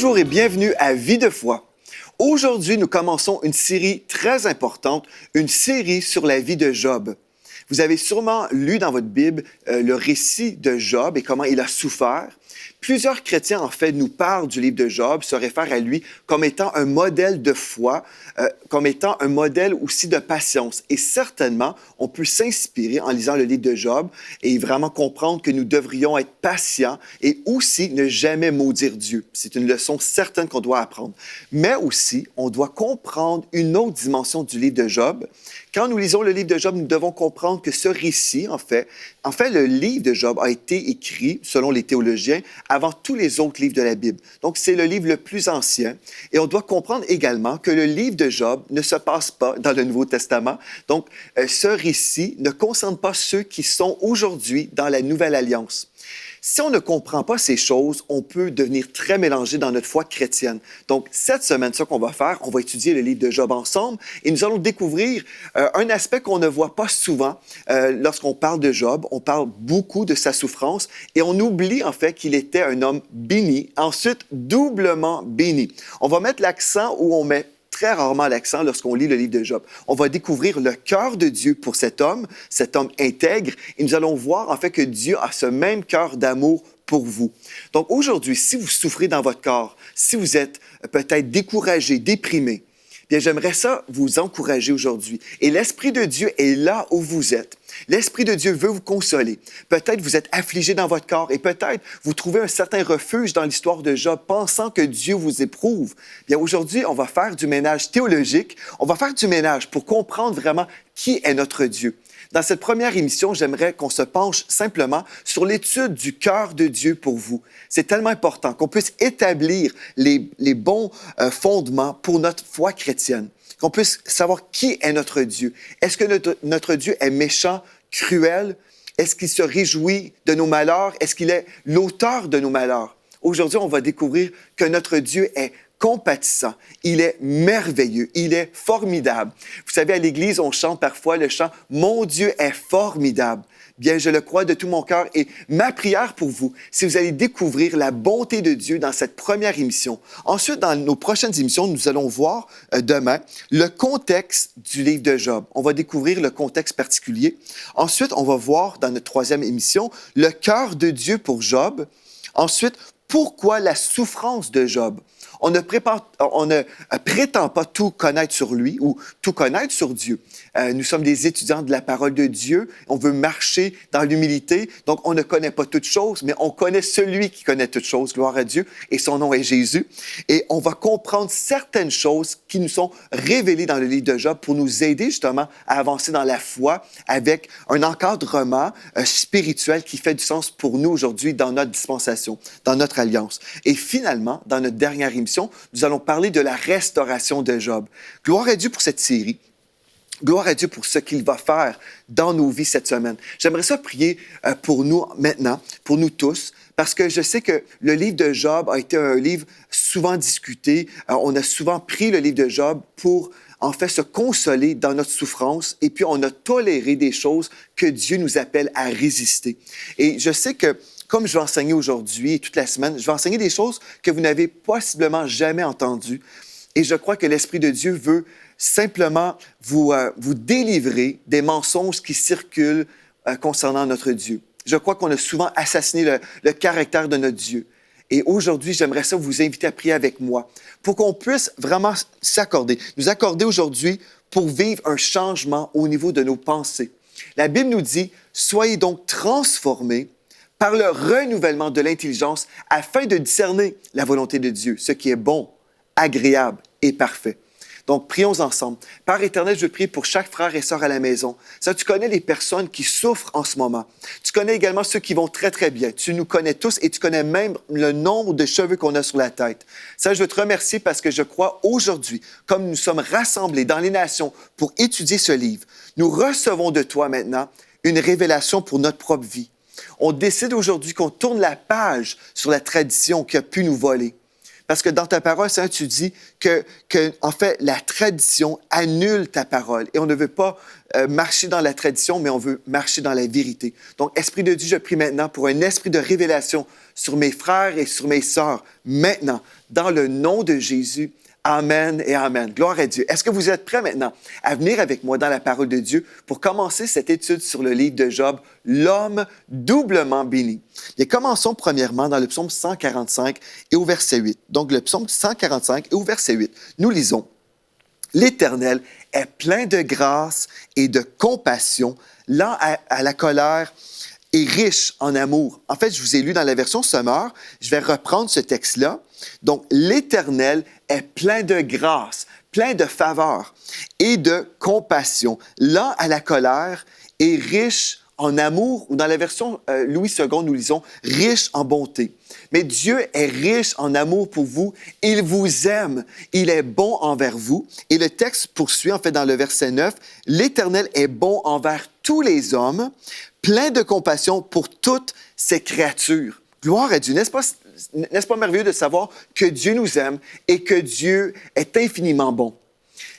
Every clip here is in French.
Bonjour et bienvenue à Vie de foi. Aujourd'hui, nous commençons une série très importante, une série sur la vie de Job. Vous avez sûrement lu dans votre Bible le récit de Job et comment il a souffert. Plusieurs chrétiens, en fait, nous parlent du livre de Job, se réfèrent à lui comme étant un modèle de foi, comme étant un modèle aussi de patience. Et certainement, on peut s'inspirer en lisant le livre de Job et vraiment comprendre que nous devrions être patients et aussi ne jamais maudire Dieu. C'est une leçon certaine qu'on doit apprendre. Mais aussi, on doit comprendre une autre dimension du livre de Job. Quand nous lisons le livre de Job, nous devons comprendre que ce récit, en fait, le livre de Job a été écrit, selon les théologiens, avant tous les autres livres de la Bible. Donc, c'est le livre le plus ancien. Et on doit comprendre également que le livre de Job ne se passe pas dans le Nouveau Testament. Donc, ce récit ne concerne pas ceux qui sont aujourd'hui dans la Nouvelle Alliance. Si on ne comprend pas ces choses, on peut devenir très mélangé dans notre foi chrétienne. Donc, cette semaine, ce qu'on va faire, on va étudier le livre de Job ensemble et nous allons découvrir un aspect qu'on ne voit pas souvent lorsqu'on parle de Job. On parle beaucoup de sa souffrance et on oublie en fait qu'il était un homme béni, ensuite doublement béni. On va mettre l'accent où on met très rarement l'accent lorsqu'on lit le livre de Job. On va découvrir le cœur de Dieu pour cet homme intègre, et nous allons voir en fait que Dieu a ce même cœur d'amour pour vous. Donc aujourd'hui, si vous souffrez dans votre corps, si vous êtes peut-être découragé, déprimé, bien j'aimerais ça vous encourager aujourd'hui. Et l'Esprit de Dieu est là où vous êtes. L'Esprit de Dieu veut vous consoler. Peut-être vous êtes affligé dans votre corps et peut-être vous trouvez un certain refuge dans l'histoire de Job, pensant que Dieu vous éprouve. Bien aujourd'hui, on va faire du ménage théologique. On va faire du ménage pour comprendre vraiment qui est notre Dieu. Dans cette première émission, j'aimerais qu'on se penche simplement sur l'étude du cœur de Dieu pour vous. C'est tellement important qu'on puisse établir les bons fondements pour notre foi chrétienne, qu'on puisse savoir qui est notre Dieu. Est-ce que notre Dieu est méchant, cruel? Est-ce qu'il se réjouit de nos malheurs? Est-ce qu'il est l'auteur de nos malheurs? Aujourd'hui, on va découvrir que notre Dieu est compatissant, il est merveilleux, il est formidable. Vous savez, à l'Église, on chante parfois le chant « Mon Dieu est formidable ». Bien, je le crois de tout mon cœur et ma prière pour vous, c'est que vous allez découvrir la bonté de Dieu dans cette première émission. Ensuite, dans nos prochaines émissions, nous allons voir demain le contexte du livre de Job. On va découvrir le contexte particulier. Ensuite, on va voir dans notre troisième émission le cœur de Dieu pour Job. Ensuite, pourquoi la souffrance de Job? On ne prétend pas tout connaître sur lui ou tout connaître sur Dieu. Nous sommes des étudiants de la parole de Dieu. On veut marcher dans l'humilité. Donc, on ne connaît pas toutes choses, mais on connaît celui qui connaît toutes choses, gloire à Dieu, et son nom est Jésus. Et on va comprendre certaines choses qui nous sont révélées dans le livre de Job pour nous aider justement à avancer dans la foi avec un encadrement spirituel qui fait du sens pour nous aujourd'hui dans notre dispensation, dans notre alliance. Et finalement, dans notre dernière émission, nous allons parler de la restauration de Job. Gloire à Dieu pour cette série. Gloire à Dieu pour ce qu'il va faire dans nos vies cette semaine. J'aimerais ça prier pour nous maintenant, pour nous tous, parce que je sais que le livre de Job a été un livre souvent discuté. On a souvent pris le livre de Job pour en fait se consoler dans notre souffrance et puis on a toléré des choses que Dieu nous appelle à résister. Et je sais que comme je vais enseigner aujourd'hui et toute la semaine, je vais enseigner des choses que vous n'avez possiblement jamais entendues. Et je crois que l'Esprit de Dieu veut simplement vous délivrer des mensonges qui circulent concernant notre Dieu. Je crois qu'on a souvent assassiné le caractère de notre Dieu. Et aujourd'hui, j'aimerais ça vous inviter à prier avec moi pour qu'on puisse vraiment nous accorder aujourd'hui pour vivre un changement au niveau de nos pensées. La Bible nous dit « Soyez donc transformés par le renouvellement de l'intelligence afin de discerner la volonté de Dieu, ce qui est bon, agréable et parfait. » Donc, prions ensemble. Père éternel, je prie pour chaque frère et sœur à la maison. Ça, tu connais les personnes qui souffrent en ce moment. Tu connais également ceux qui vont très, très bien. Tu nous connais tous et tu connais même le nombre de cheveux qu'on a sur la tête. Ça, je veux te remercier parce que je crois aujourd'hui, comme nous sommes rassemblés dans les nations pour étudier ce livre, nous recevons de toi maintenant une révélation pour notre propre vie. On décide aujourd'hui qu'on tourne la page sur la tradition qui a pu nous voler. Parce que dans ta parole, Seigneur, tu dis que, en fait, la tradition annule ta parole. Et on ne veut pas marcher dans la tradition, mais on veut marcher dans la vérité. Donc, Esprit de Dieu, je prie maintenant pour un esprit de révélation sur mes frères et sur mes sœurs, maintenant, dans le nom de Jésus. Amen et Amen. Gloire à Dieu. Est-ce que vous êtes prêts maintenant à venir avec moi dans la parole de Dieu pour commencer cette étude sur le livre de Job, l'homme doublement béni? Et commençons premièrement dans le psaume 145 et au verset 8. Donc le psaume 145 et au verset 8, nous lisons: L'Éternel est plein de grâce et de compassion, lent à la colère et riche en amour. En fait, je vous ai lu dans la version Summer. Je vais reprendre ce texte-là. Donc, l'Éternel est plein de grâce, plein de faveur et de compassion, lent à la colère et riche en amour, ou dans la version Louis II, nous lisons riche en bonté. Mais Dieu est riche en amour pour vous. Il vous aime. Il est bon envers vous. Et le texte poursuit, en fait, dans le verset 9, « L'Éternel est bon envers tous les hommes, plein de compassion pour toutes ses créatures. » Gloire à Dieu. N'est-ce pas merveilleux de savoir que Dieu nous aime et que Dieu est infiniment bon?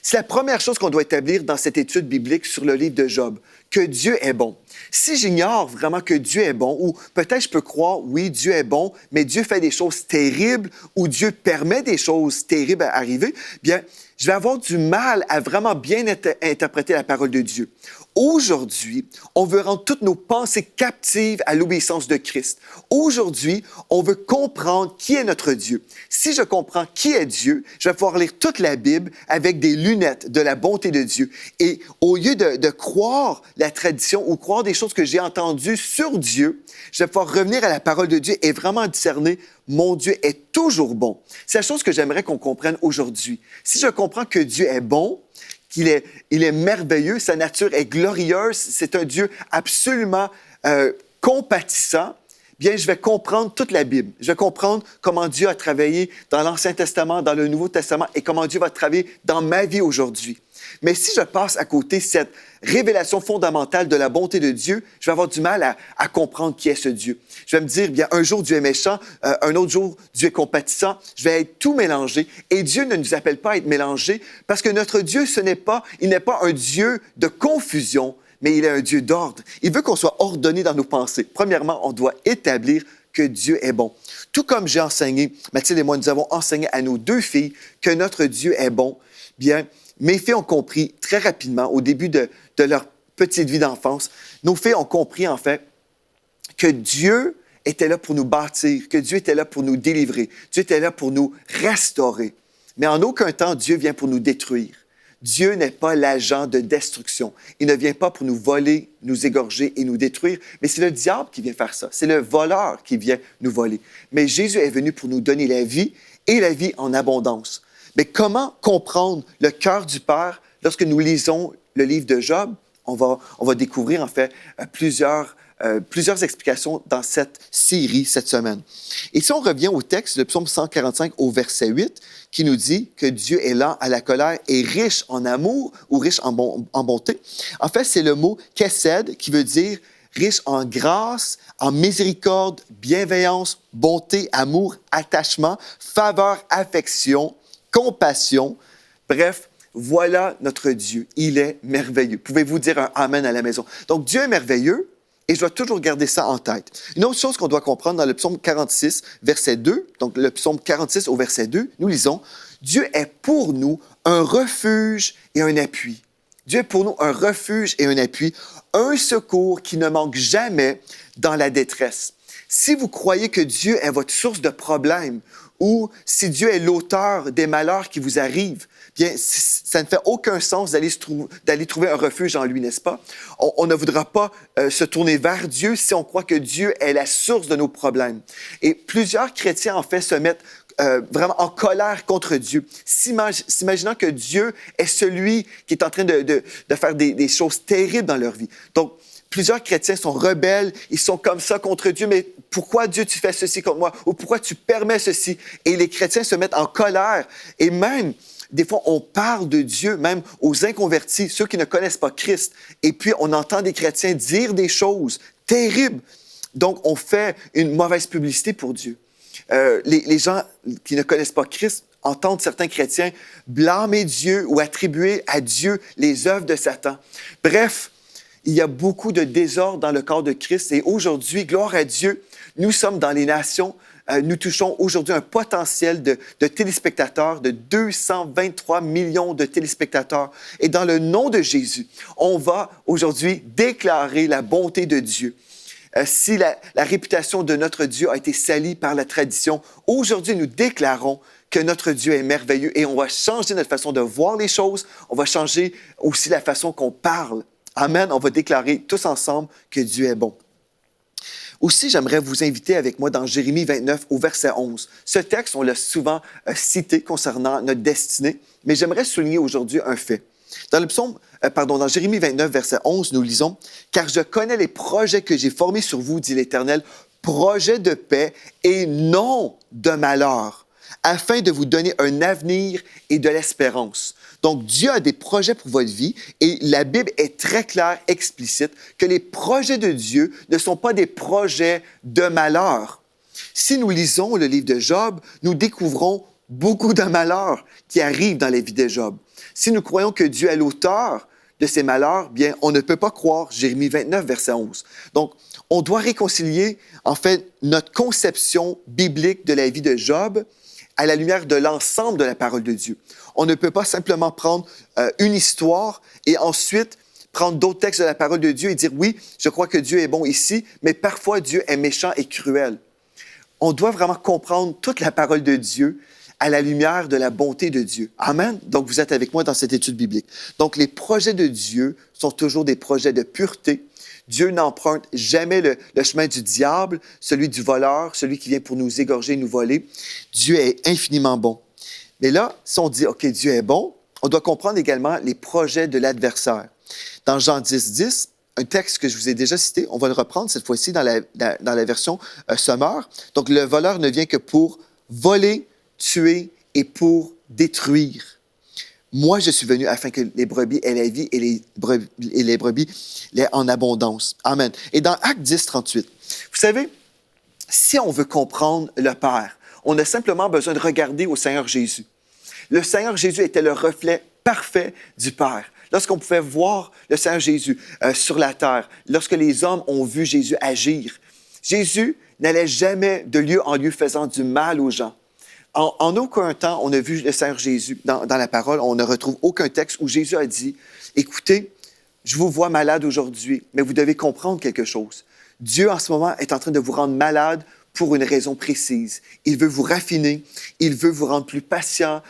C'est la première chose qu'on doit établir dans cette étude biblique sur le livre de Job, que Dieu est bon. Si j'ignore vraiment que Dieu est bon, ou peut-être je peux croire, oui, Dieu est bon, mais Dieu fait des choses terribles, ou Dieu permet des choses terribles à arriver, bien, je vais avoir du mal à vraiment bien interpréter la parole de Dieu. Aujourd'hui, on veut rendre toutes nos pensées captives à l'obéissance de Christ. Aujourd'hui, on veut comprendre qui est notre Dieu. Si je comprends qui est Dieu, je vais pouvoir lire toute la Bible avec des lunettes de la bonté de Dieu. Et au lieu de croire la tradition ou croire des choses que j'ai entendues sur Dieu, je vais pouvoir revenir à la parole de Dieu et vraiment discerner: mon Dieu est toujours bon. C'est la chose que j'aimerais qu'on comprenne aujourd'hui. Si je comprends que Dieu est bon, il est merveilleux, sa nature est glorieuse, c'est un Dieu absolument compatissant, bien, je vais comprendre toute la Bible. Je vais comprendre comment Dieu a travaillé dans l'Ancien Testament, dans le Nouveau Testament, et comment Dieu va travailler dans ma vie aujourd'hui. Mais si je passe à côté cette révélation fondamentale de la bonté de Dieu, je vais avoir du mal à comprendre qui est ce Dieu. Je vais me dire, bien, un jour Dieu est méchant, un autre jour Dieu est compatissant. Je vais être tout mélangé. Et Dieu ne nous appelle pas à être mélangés parce que notre Dieu, il n'est pas un Dieu de confusion, mais il est un Dieu d'ordre. Il veut qu'on soit ordonné dans nos pensées. Premièrement, on doit établir que Dieu est bon. Tout comme j'ai enseigné, Mathilde et moi, nous avons enseigné à nos 2 filles que notre Dieu est bon, bien, mes filles ont compris très rapidement, au début de leur petite vie d'enfance, nos filles ont compris, en fait, que Dieu était là pour nous bâtir, que Dieu était là pour nous délivrer, Dieu était là pour nous restaurer. Mais en aucun temps, Dieu vient pour nous détruire. Dieu n'est pas l'agent de destruction. Il ne vient pas pour nous voler, nous égorger et nous détruire, mais c'est le diable qui vient faire ça. C'est le voleur qui vient nous voler. Mais Jésus est venu pour nous donner la vie et la vie en abondance. Mais comment comprendre le cœur du Père lorsque nous lisons le livre de Job? On va découvrir en fait plusieurs explications dans cette série cette semaine. Et si on revient au texte, le psaume 145 au verset 8, qui nous dit que Dieu est lent à la colère et riche en amour ou riche en bonté, en fait, c'est le mot « kesed » qui veut dire riche en grâce, en miséricorde, bienveillance, bonté, amour, attachement, faveur, affection, compassion. Bref, voilà notre Dieu. Il est merveilleux. Pouvez-vous dire un Amen à la maison? Donc, Dieu est merveilleux et je dois toujours garder ça en tête. Une autre chose qu'on doit comprendre dans le psaume 46, verset 2, donc le psaume 46 au verset 2, nous lisons: Dieu est pour nous un refuge et un appui. Dieu est pour nous un refuge et un appui, un secours qui ne manque jamais dans la détresse. Si vous croyez que Dieu est votre source de problèmes ou si Dieu est l'auteur des malheurs qui vous arrivent, bien, ça ne fait aucun sens d'aller trouver un refuge en lui, n'est-ce pas? On ne voudra pas se tourner vers Dieu si on croit que Dieu est la source de nos problèmes. Et plusieurs chrétiens, en fait, se mettent vraiment en colère contre Dieu, s'imaginant que Dieu est celui qui est en train de faire des choses terribles dans leur vie. Donc, plusieurs chrétiens sont rebelles, ils sont comme ça contre Dieu, mais pourquoi Dieu tu fais ceci contre moi? Ou pourquoi tu permets ceci? Et les chrétiens se mettent en colère. Et même, des fois, on parle de Dieu, même aux inconvertis, ceux qui ne connaissent pas Christ. Et puis, on entend des chrétiens dire des choses terribles. Donc, on fait une mauvaise publicité pour Dieu. Les gens qui ne connaissent pas Christ entendent certains chrétiens blâmer Dieu ou attribuer à Dieu les œuvres de Satan. Bref, il y a beaucoup de désordre dans le corps de Christ et aujourd'hui, gloire à Dieu, nous sommes dans les nations nous touchons aujourd'hui un potentiel de téléspectateurs, de 223 millions de téléspectateurs. Et dans le nom de Jésus, on va aujourd'hui déclarer la bonté de Dieu. Si la réputation de notre Dieu a été salie par la tradition, aujourd'hui, nous déclarons que notre Dieu est merveilleux et on va changer notre façon de voir les choses. On va changer aussi la façon qu'on parle. Amen. On va déclarer tous ensemble que Dieu est bon. Aussi, j'aimerais vous inviter avec moi dans Jérémie 29 au verset 11. Ce texte, on l'a souvent cité concernant notre destinée, mais j'aimerais souligner aujourd'hui un fait. Dans Jérémie 29, verset 11, nous lisons « Car je connais les projets que j'ai formés sur vous, dit l'Éternel, projets de paix et non de malheur, afin de vous donner un avenir et de l'espérance. » Donc, Dieu a des projets pour votre vie et la Bible est très claire, explicite, que les projets de Dieu ne sont pas des projets de malheur. Si nous lisons le livre de Job, nous découvrons beaucoup de malheurs qui arrivent dans la vie de Job. Si nous croyons que Dieu est l'auteur de ces malheurs, bien, on ne peut pas croire Jérémie 29, verset 11. Donc, on doit réconcilier, en fait, notre conception biblique de la vie de Job à la lumière de l'ensemble de la parole de Dieu. On ne peut pas simplement prendre une histoire et ensuite prendre d'autres textes de la parole de Dieu et dire, oui, je crois que Dieu est bon ici, mais parfois Dieu est méchant et cruel. On doit vraiment comprendre toute la parole de Dieu à la lumière de la bonté de Dieu. Amen. Donc, vous êtes avec moi dans cette étude biblique. Donc, les projets de Dieu sont toujours des projets de pureté. Dieu n'emprunte jamais le chemin du diable, celui du voleur, celui qui vient pour nous égorger, nous voler. Dieu est infiniment bon. Mais là, si on dit, OK, Dieu est bon, on doit comprendre également les projets de l'adversaire. Dans Jean 10, 10, un texte que je vous ai déjà cité, on va le reprendre cette fois-ci dans la version Sommaire. Donc, le voleur ne vient que pour voler, tuer et pour détruire. Moi, je suis venu afin que les brebis aient la vie et les brebis l'aient en abondance. Amen. Et dans Actes 10, 38, vous savez, si on veut comprendre le Père, on a simplement besoin de regarder au Seigneur Jésus. Le Seigneur Jésus était le reflet parfait du Père. Lorsqu'on pouvait voir le Seigneur Jésus sur la terre, lorsque les hommes ont vu Jésus agir, Jésus n'allait jamais de lieu en lieu faisant du mal aux gens. En aucun temps, on a vu le Seigneur Jésus dans la parole, on ne retrouve aucun texte où Jésus a dit, « Écoutez, je vous vois malade aujourd'hui, mais vous devez comprendre quelque chose. Dieu, en ce moment, est en train de vous rendre malade pour une raison précise. Il veut vous raffiner, il veut vous rendre plus patient,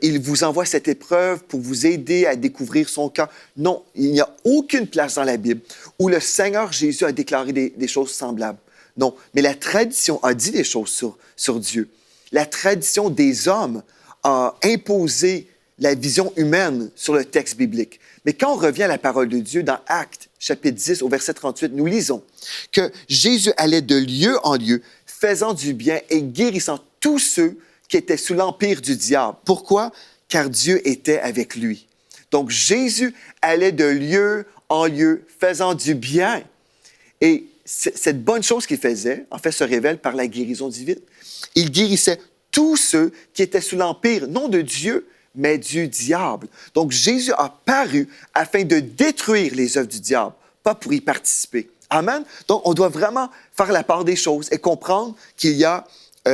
il vous envoie cette épreuve pour vous aider à découvrir son cœur. » Non, il n'y a aucune place dans la Bible où le Seigneur Jésus a déclaré des choses semblables. Non, mais la tradition a dit des choses sur Dieu. La tradition des hommes a imposé la vision humaine sur le texte biblique. Mais quand on revient à la parole de Dieu, dans Actes, chapitre 10, au verset 38, nous lisons que Jésus allait de lieu en lieu, faisant du bien et guérissant tous ceux qui étaient sous l'empire du diable. Pourquoi? Car Dieu était avec lui. Donc, Jésus allait de lieu en lieu, faisant du bien. Et cette bonne chose qu'il faisait, en fait, se révèle par la guérison divine. Il guérissait tous ceux qui étaient sous l'empire, non de Dieu, mais du diable. Donc, Jésus a paru afin de détruire les œuvres du diable, pas pour y participer. Amen? Donc, on doit vraiment faire la part des choses et comprendre qu'il y a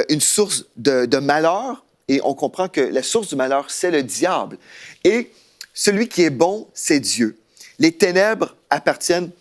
une source de malheur et on comprend que la source du malheur, c'est le diable. Et celui qui est bon, c'est Dieu. Les ténèbres appartiennent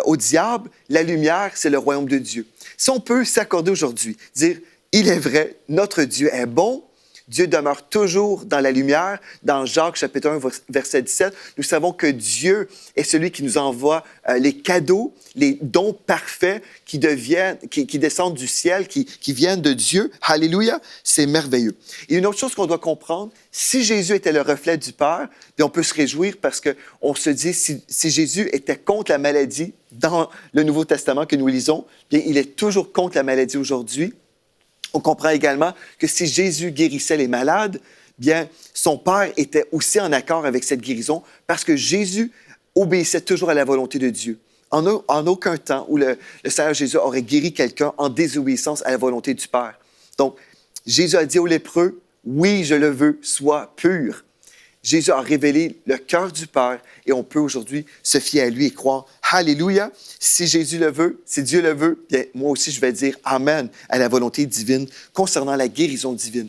au diable, la lumière, c'est le royaume de Dieu. Si on peut s'accorder aujourd'hui, dire, il est vrai, notre Dieu est bon, Dieu demeure toujours dans la lumière. Dans Jacques, chapitre 1, verset 17, nous savons que Dieu est celui qui nous envoie les cadeaux, les dons parfaits qui descendent du ciel, qui viennent de Dieu. Alléluia, c'est merveilleux. Et une autre chose qu'on doit comprendre, si Jésus était le reflet du Père, bien on peut se réjouir parce qu'on se dit, si Jésus était contre la maladie dans le Nouveau Testament que nous lisons, bien il est toujours contre la maladie aujourd'hui. On comprend également que si Jésus guérissait les malades, bien, son Père était aussi en accord avec cette guérison parce que Jésus obéissait toujours à la volonté de Dieu. En aucun temps où le Seigneur Jésus aurait guéri quelqu'un en désobéissance à la volonté du Père. Donc, Jésus a dit aux lépreux, « Oui, je le veux, sois pur. » Jésus a révélé le cœur du Père et on peut aujourd'hui se fier à lui et croire, Alléluia. Si Jésus le veut, si Dieu le veut, bien, moi aussi, je vais dire Amen à la volonté divine concernant la guérison divine.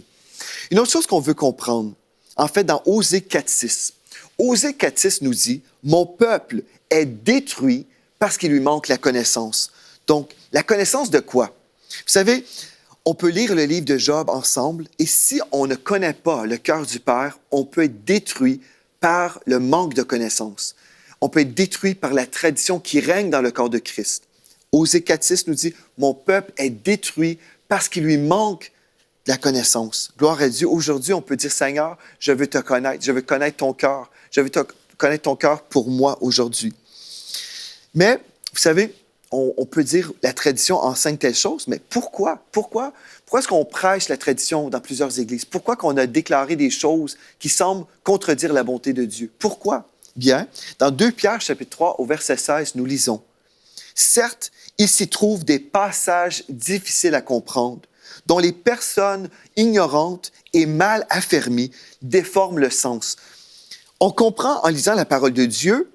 Une autre chose qu'on veut comprendre, en fait, dans Osée 4.6. Osée 4.6 nous dit, « Mon peuple est détruit parce qu'il lui manque la connaissance. » Donc, la connaissance de quoi? Vous savez, on peut lire le livre de Job ensemble et si on ne connaît pas le cœur du Père, on peut être détruit par le manque de connaissance. On peut être détruit par la tradition qui règne dans le corps de Christ. Osée 4.6 nous dit, « Mon peuple est détruit parce qu'il lui manque la connaissance. » Gloire à Dieu. Aujourd'hui, on peut dire, « Seigneur, je veux te connaître, je veux connaître ton cœur. Je veux connaître ton cœur pour moi aujourd'hui. » Mais, vous savez, on peut dire la tradition enseigne telle chose, mais pourquoi? Pourquoi est-ce qu'on prêche la tradition dans plusieurs églises? Pourquoi qu'on a déclaré des choses qui semblent contredire la bonté de Dieu? Pourquoi? Bien, dans 2 Pierre, chapitre 3, au verset 16, nous lisons. « Certes, il s'y trouve des passages difficiles à comprendre, dont les personnes ignorantes et mal affermies déforment le sens. » On comprend en lisant la parole de Dieu,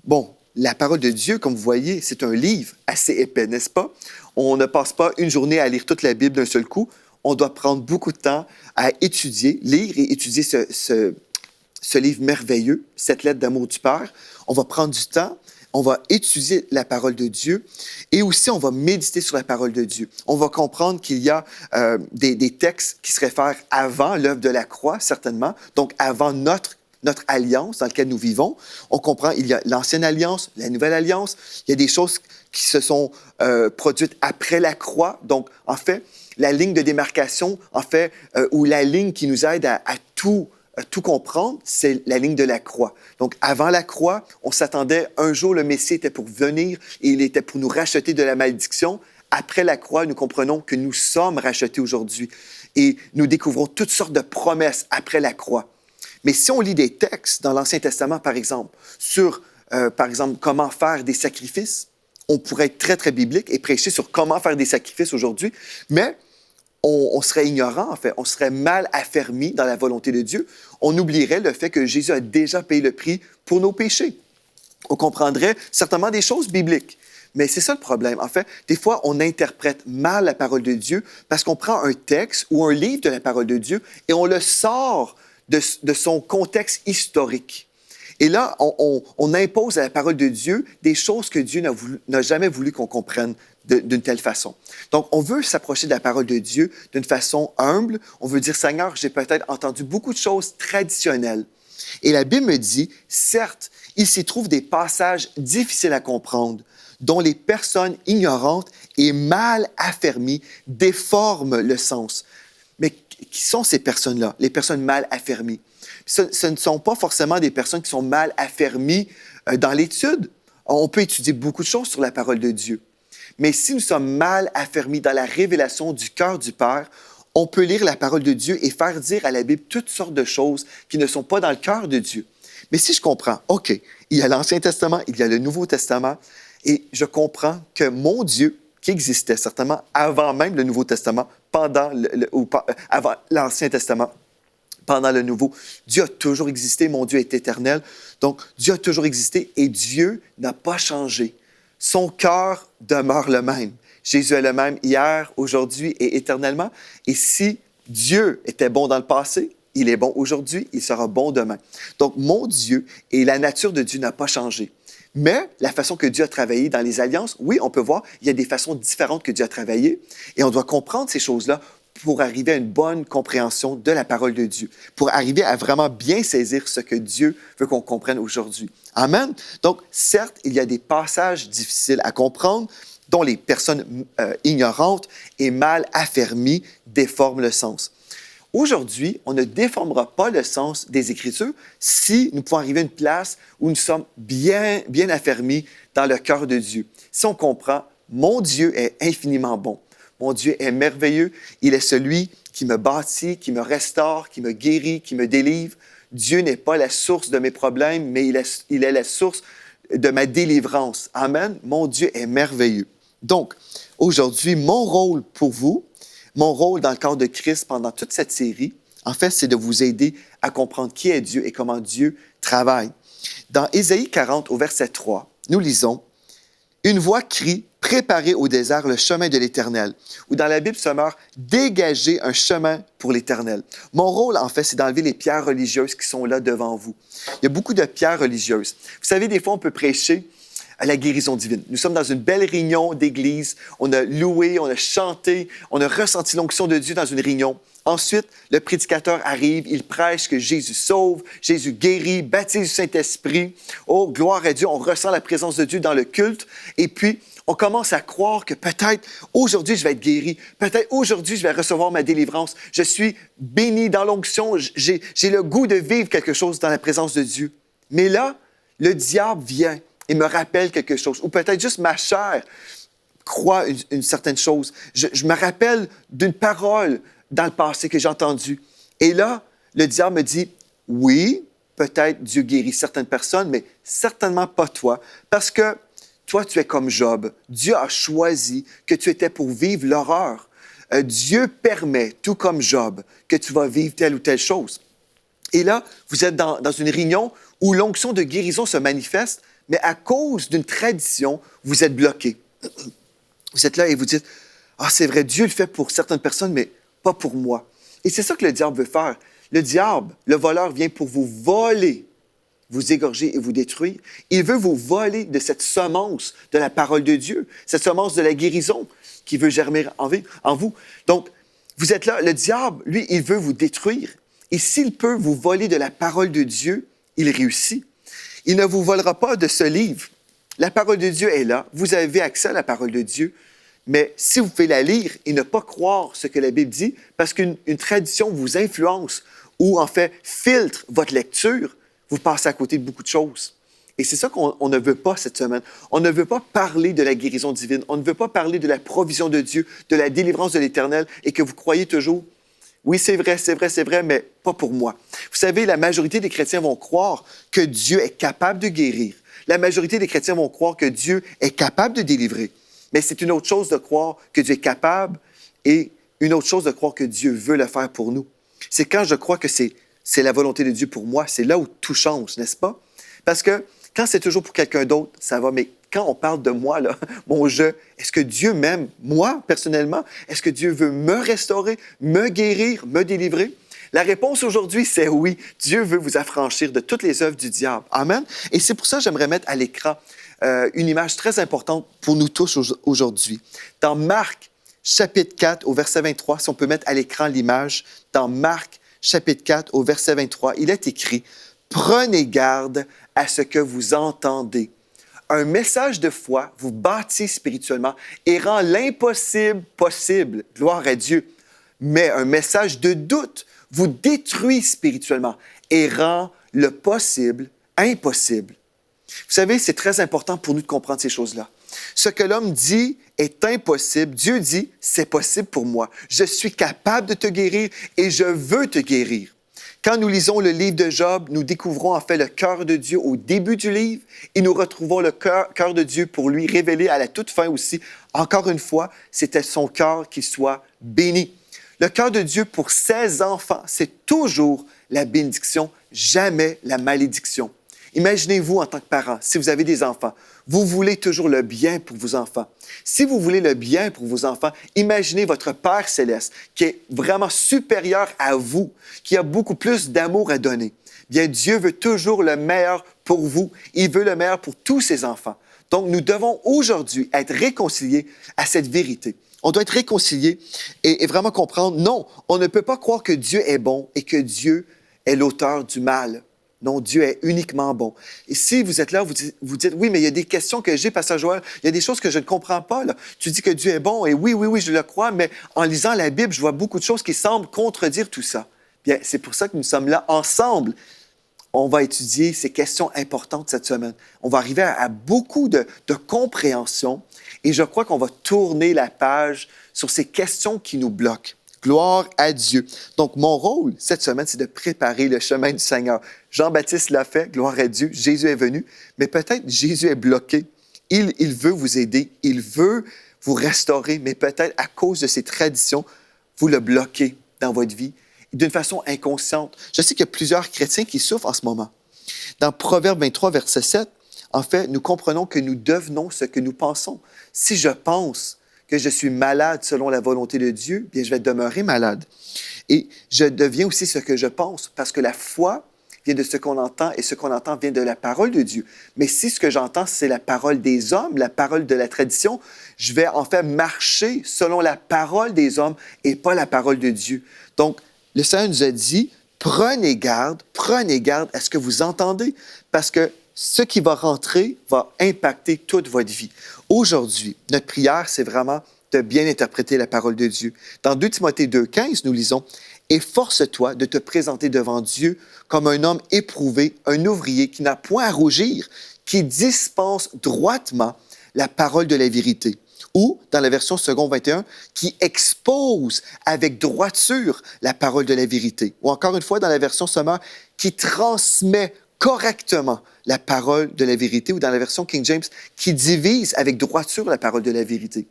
bon, la parole de Dieu, comme vous voyez, c'est un livre assez épais, n'est-ce pas? On ne passe pas une journée à lire toute la Bible d'un seul coup. On doit prendre beaucoup de temps à étudier, lire et étudier ce livre merveilleux, cette lettre d'amour du Père. On va prendre du temps, on va étudier la parole de Dieu et aussi on va méditer sur la parole de Dieu. On va comprendre qu'il y a des textes qui se réfèrent avant l'œuvre de la croix, certainement, donc avant notre alliance dans laquelle nous vivons. On comprend il y a l'ancienne alliance, la nouvelle alliance. Il y a des choses qui se sont produites après la croix. Donc, en fait, la ligne de démarcation, ou la ligne qui nous aide à tout comprendre, c'est la ligne de la croix. Donc, avant la croix, on s'attendait un jour, le Messie était pour venir et il était pour nous racheter de la malédiction. Après la croix, nous comprenons que nous sommes rachetés aujourd'hui et nous découvrons toutes sortes de promesses après la croix. Mais si on lit des textes dans l'Ancien Testament, par exemple, sur, comment faire des sacrifices, on pourrait être très, très biblique et prêcher sur comment faire des sacrifices aujourd'hui, mais on serait ignorant, en fait. On serait mal affermi dans la volonté de Dieu. On oublierait le fait que Jésus a déjà payé le prix pour nos péchés. On comprendrait certainement des choses bibliques. Mais c'est ça le problème. En fait, des fois, on interprète mal la parole de Dieu parce qu'on prend un texte ou un livre de la parole de Dieu et on le sort de son contexte historique. Et là, on impose à la parole de Dieu des choses que Dieu n'a jamais voulu qu'on comprenne d'une telle façon. Donc, on veut s'approcher de la parole de Dieu d'une façon humble. On veut dire, Seigneur, j'ai peut-être entendu beaucoup de choses traditionnelles. Et la Bible me dit, certes, il s'y trouve des passages difficiles à comprendre, dont les personnes ignorantes et mal affermies déforment le sens. Mais qui sont ces personnes-là, les personnes mal affermies? Ce ne sont pas forcément des personnes qui sont mal affermies dans l'étude. On peut étudier beaucoup de choses sur la parole de Dieu. Mais si nous sommes mal affermis dans la révélation du cœur du Père, on peut lire la parole de Dieu et faire dire à la Bible toutes sortes de choses qui ne sont pas dans le cœur de Dieu. Mais si je comprends, OK, il y a l'Ancien Testament, il y a le Nouveau Testament, et je comprends que mon Dieu, qui existait certainement avant même le Nouveau Testament, avant l'Ancien Testament, pendant le Nouveau, Dieu a toujours existé, mon Dieu est éternel. Donc, Dieu a toujours existé et Dieu n'a pas changé. Son cœur demeure le même. Jésus est le même hier, aujourd'hui et éternellement. Et si Dieu était bon dans le passé, il est bon aujourd'hui, il sera bon demain. Donc, mon Dieu et la nature de Dieu n'a pas changé. Mais la façon que Dieu a travaillé dans les alliances, oui, on peut voir, il y a des façons différentes que Dieu a travaillé et on doit comprendre ces choses-là pour arriver à une bonne compréhension de la parole de Dieu, pour arriver à vraiment bien saisir ce que Dieu veut qu'on comprenne aujourd'hui. Amen. Donc, certes, il y a des passages difficiles à comprendre dont les personnes ignorantes et mal affermies déforment le sens. Aujourd'hui, on ne déformera pas le sens des Écritures si nous pouvons arriver à une place où nous sommes bien affermis dans le cœur de Dieu. Si on comprend, mon Dieu est infiniment bon. Mon Dieu est merveilleux. Il est celui qui me bâtit, qui me restaure, qui me guérit, qui me délivre. Dieu n'est pas la source de mes problèmes, mais il est la source de ma délivrance. Amen. Mon Dieu est merveilleux. Donc, aujourd'hui, mon rôle pour vous, mon rôle dans le corps de Christ pendant toute cette série, en fait, c'est de vous aider à comprendre qui est Dieu et comment Dieu travaille. Dans Ésaïe 40, au verset 3, nous lisons Une voix crie, préparez au désert le chemin de l'Éternel. Ou dans la Bible, ça meurt, dégagez un chemin pour l'Éternel. Mon rôle, en fait, c'est d'enlever les pierres religieuses qui sont là devant vous. Il y a beaucoup de pierres religieuses. Vous savez, des fois, on peut prêcher à la guérison divine. Nous sommes dans une belle réunion d'église. On a loué, on a chanté, on a ressenti l'onction de Dieu dans une réunion. Ensuite, le prédicateur arrive, il prêche que Jésus sauve, Jésus guérit, baptise du Saint-Esprit. Oh, gloire à Dieu, on ressent la présence de Dieu dans le culte. Et puis, on commence à croire que peut-être aujourd'hui, je vais être guéri. Peut-être aujourd'hui, je vais recevoir ma délivrance. Je suis béni dans l'onction. J'ai le goût de vivre quelque chose dans la présence de Dieu. Mais là, le diable vient et me rappelle quelque chose. Ou peut-être juste ma chair croit une certaine chose. Je me rappelle d'une parole dans le passé que j'ai entendue. Et là, le diable me dit, oui, peut-être Dieu guérit certaines personnes, mais certainement pas toi. Parce que toi, tu es comme Job. Dieu a choisi que tu étais pour vivre l'horreur. Dieu permet, tout comme Job, que tu vas vivre telle ou telle chose. Et là, vous êtes dans une réunion où l'onction de guérison se manifeste, mais à cause d'une tradition, vous êtes bloqué. Vous êtes là et vous dites, « Ah, c'est vrai, Dieu le fait pour certaines personnes, mais pas pour moi. » Et c'est ça que le diable veut faire. Le diable, le voleur, vient pour vous voler, vous égorger et vous détruire. Il veut vous voler de cette semence de la parole de Dieu, cette semence de la guérison qui veut germer en vous. Donc, vous êtes là, le diable, lui, il veut vous détruire. Et s'il peut vous voler de la parole de Dieu, il réussit. Il ne vous volera pas de ce livre. La parole de Dieu est là. Vous avez accès à la parole de Dieu. Mais si vous pouvez la lire et ne pas croire ce que la Bible dit, parce qu'une tradition vous influence ou en fait filtre votre lecture, vous passez à côté de beaucoup de choses. Et c'est ça qu'on ne veut pas cette semaine. On ne veut pas parler de la guérison divine. On ne veut pas parler de la provision de Dieu, de la délivrance de l'Éternel et que vous croyez toujours, oui, c'est vrai, mais pas pour moi. Vous savez, la majorité des chrétiens vont croire que Dieu est capable de guérir. La majorité des chrétiens vont croire que Dieu est capable de délivrer. Mais c'est une autre chose de croire que Dieu est capable et une autre chose de croire que Dieu veut le faire pour nous. C'est quand je crois que c'est la volonté de Dieu pour moi, c'est là où tout change, n'est-ce pas? Parce que quand c'est toujours pour quelqu'un d'autre, ça va, mais quand on parle de moi, là, mon je, est-ce que Dieu m'aime, moi, personnellement? Est-ce que Dieu veut me restaurer, me guérir, me délivrer? La réponse aujourd'hui, c'est oui. Dieu veut vous affranchir de toutes les œuvres du diable. Amen. Et c'est pour ça que j'aimerais mettre à l'écran une image très importante pour nous tous aujourd'hui. Dans Marc, chapitre 4, au verset 23, si on peut mettre à l'écran l'image, dans Marc, chapitre 4, au verset 23, il est écrit « Prenez garde à ce que vous entendez. Un message de foi vous bâtit spirituellement et rend l'impossible possible. Gloire à Dieu. Mais un message de doute vous détruit spirituellement et rend le possible impossible. » Vous savez, c'est très important pour nous de comprendre ces choses-là. Ce que l'homme dit est impossible. Dieu dit, c'est possible pour moi. Je suis capable de te guérir et je veux te guérir. Quand nous lisons le livre de Job, nous découvrons en fait le cœur de Dieu au début du livre et nous retrouvons le cœur de Dieu pour lui révéler à la toute fin aussi. Encore une fois, c'était son cœur qui soit béni. Le cœur de Dieu pour ses enfants, c'est toujours la bénédiction, jamais la malédiction. Imaginez-vous en tant que parent, si vous avez des enfants, vous voulez toujours le bien pour vos enfants. Si vous voulez le bien pour vos enfants, imaginez votre Père céleste qui est vraiment supérieur à vous, qui a beaucoup plus d'amour à donner. Bien, Dieu veut toujours le meilleur pour vous. Il veut le meilleur pour tous ses enfants. Donc, nous devons aujourd'hui être réconciliés à cette vérité. On doit être réconciliés et vraiment comprendre, non, on ne peut pas croire que Dieu est bon et que Dieu est l'auteur du mal. Non, Dieu est uniquement bon. Et si vous êtes là, vous dites, oui, mais il y a des questions que j'ai, Pasteur Joël, il y a des choses que je ne comprends pas. Là. Tu dis que Dieu est bon, et oui, je le crois, mais en lisant la Bible, je vois beaucoup de choses qui semblent contredire tout ça. Bien, c'est pour ça que nous sommes là ensemble. On va étudier ces questions importantes cette semaine. On va arriver à beaucoup de compréhension, et je crois qu'on va tourner la page sur ces questions qui nous bloquent. Gloire à Dieu. Donc, mon rôle cette semaine, c'est de préparer le chemin du Seigneur. Jean-Baptiste l'a fait, gloire à Dieu. Jésus est venu, mais peut-être Jésus est bloqué. Il veut vous aider, il veut vous restaurer, mais peut-être à cause de ces traditions, vous le bloquez dans votre vie d'une façon inconsciente. Je sais qu'il y a plusieurs chrétiens qui souffrent en ce moment. Dans Proverbe 23, verset 7, En fait, nous comprenons que nous devenons ce que nous pensons. Si je pense que je suis malade selon la volonté de Dieu, bien, je vais demeurer malade. Et je deviens aussi ce que je pense, parce que la foi vient de ce qu'on entend, et ce qu'on entend vient de la parole de Dieu. Mais si ce que j'entends, c'est la parole des hommes, la parole de la tradition, je vais en fait marcher selon la parole des hommes et pas la parole de Dieu. Donc, le Seigneur nous a dit, prenez garde à ce que vous entendez, parce que ce qui va rentrer va impacter toute votre vie. Aujourd'hui, notre prière, c'est vraiment de bien interpréter la parole de Dieu. Dans 2 Timothée 2,15, nous lisons « Efforce-toi de te présenter devant Dieu comme un homme éprouvé, un ouvrier qui n'a point à rougir, qui dispense droitement la parole de la vérité. » Ou, dans la version second 21, qui expose avec droiture la parole de la vérité. Ou encore une fois, dans la version sommaire, qui transmet correctement la parole de la vérité. Ou dans la version King James, qui divise avec droiture la parole de la vérité.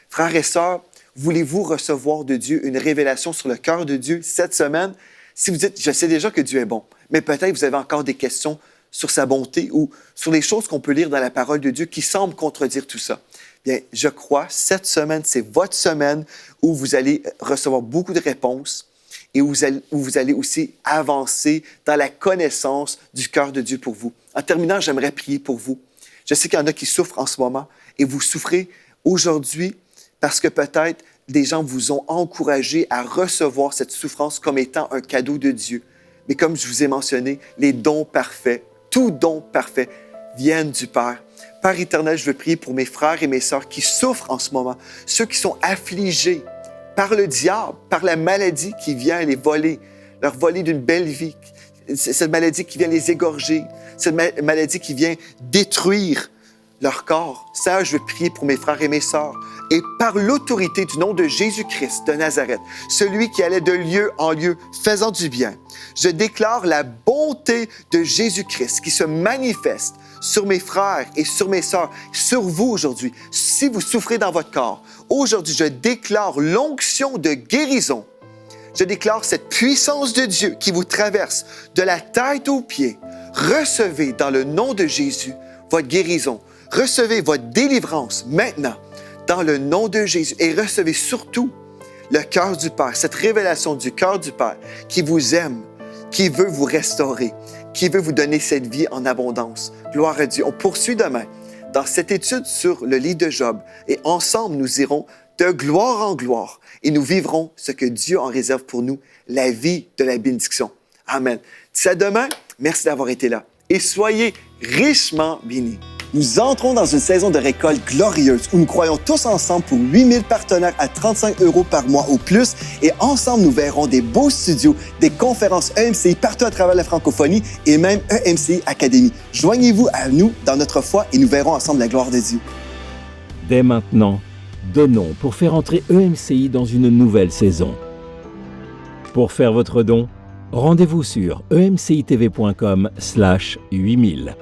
Frères et sœurs, voulez-vous recevoir de Dieu une révélation sur le cœur de Dieu cette semaine? Si vous dites, je sais déjà que Dieu est bon, mais peut-être vous avez encore des questions sur sa bonté ou sur les choses qu'on peut lire dans la parole de Dieu qui semblent contredire tout ça. Bien, je crois, cette semaine, c'est votre semaine où vous allez recevoir beaucoup de réponses et où vous allez aussi avancer dans la connaissance du cœur de Dieu pour vous. En terminant, j'aimerais prier pour vous. Je sais qu'il y en a qui souffrent en ce moment et vous souffrez aujourd'hui parce que peut-être des gens vous ont encouragé à recevoir cette souffrance comme étant un cadeau de Dieu. Mais comme je vous ai mentionné, les dons parfaits, tout don parfait, viennent du Père. Père éternel, je veux prier pour mes frères et mes sœurs qui souffrent en ce moment, ceux qui sont affligés par le diable, par la maladie qui vient les voler, leur voler d'une belle vie, cette maladie qui vient les égorger, cette maladie qui vient détruire leur corps. Seigneur, je veux prier pour mes frères et mes sœurs. Et par l'autorité du nom de Jésus-Christ de Nazareth, celui qui allait de lieu en lieu faisant du bien, je déclare la bonté de Jésus-Christ qui se manifeste sur mes frères et sur mes sœurs, sur vous aujourd'hui. Si vous souffrez dans votre corps, aujourd'hui, je déclare l'onction de guérison. Je déclare cette puissance de Dieu qui vous traverse de la tête aux pieds. Recevez dans le nom de Jésus votre guérison. Recevez votre délivrance maintenant dans le nom de Jésus et recevez surtout le cœur du Père, cette révélation du cœur du Père qui vous aime, qui veut vous restaurer, qui veut vous donner cette vie en abondance. Gloire à Dieu. On poursuit demain dans cette étude sur le livre de Job et ensemble nous irons de gloire en gloire et nous vivrons ce que Dieu en réserve pour nous, la vie de la bénédiction. Amen. D'ici à demain, merci d'avoir été là et soyez richement bénis. Nous entrons dans une saison de récolte glorieuse où nous croyons tous ensemble pour 8000 partenaires à 35 € par mois ou plus et ensemble nous verrons des beaux studios, des conférences EMCI partout à travers la francophonie et même EMCI Academy. Joignez-vous à nous dans notre foi et nous verrons ensemble la gloire de Dieu. Dès maintenant, donnons pour faire entrer EMCI dans une nouvelle saison. Pour faire votre don, rendez-vous sur emcitv.com/8000.